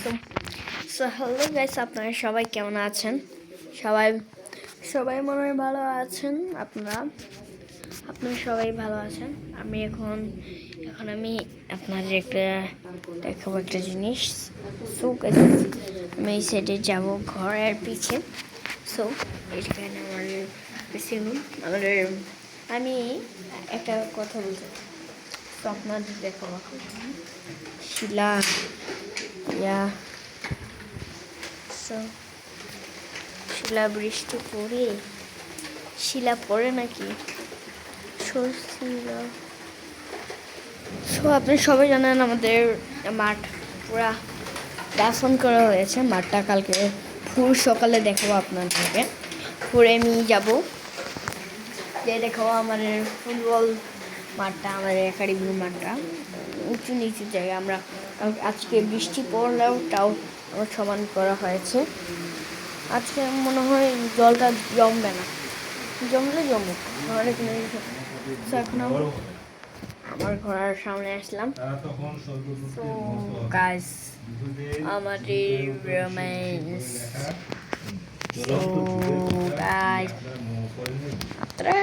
So so hello guys, আপনারা সবাই কেমন আছেন? সবাই সবাই মনে হয় ভালো আছেন। আপনারা সবাই ভালো আছেন। এখন আমি আপনাদের একটা দেখাবো একটা জিনিস। সো গাইস, আমি এই সাইডে যাবো ঘরের পিছে। সো এখানে আমাদের আমি একটা কথা বলতে, তো আপনাদের দেখাবো শিলা সো শিলা বৃষ্টি পড়ে শিলা পড়ে নাকি শিলা। সো আপনি সবাই জানেন আমাদের মাঠ পুরা দাফন করা হয়েছে। মাঠটা কালকে ফুল সকালে দেখাবো আপনাদেরকে। পরে আমি যাবো যে দেখাবো আমাদের ফুটবল মাঠটা, আমাদের একাডেমি মাঠটা উঁচু নিচু জায়গায়। আজকে বৃষ্টি পড়লেও তাও আমার সমান করা হয়েছে। আজকে মনে হয় জলটা জমবে না, জমলে জমুক। এখন আমার ঘরের সামনে আসলাম। তো গাইস, আমাদের রোম্যান্স। তো গাইস, আপনারা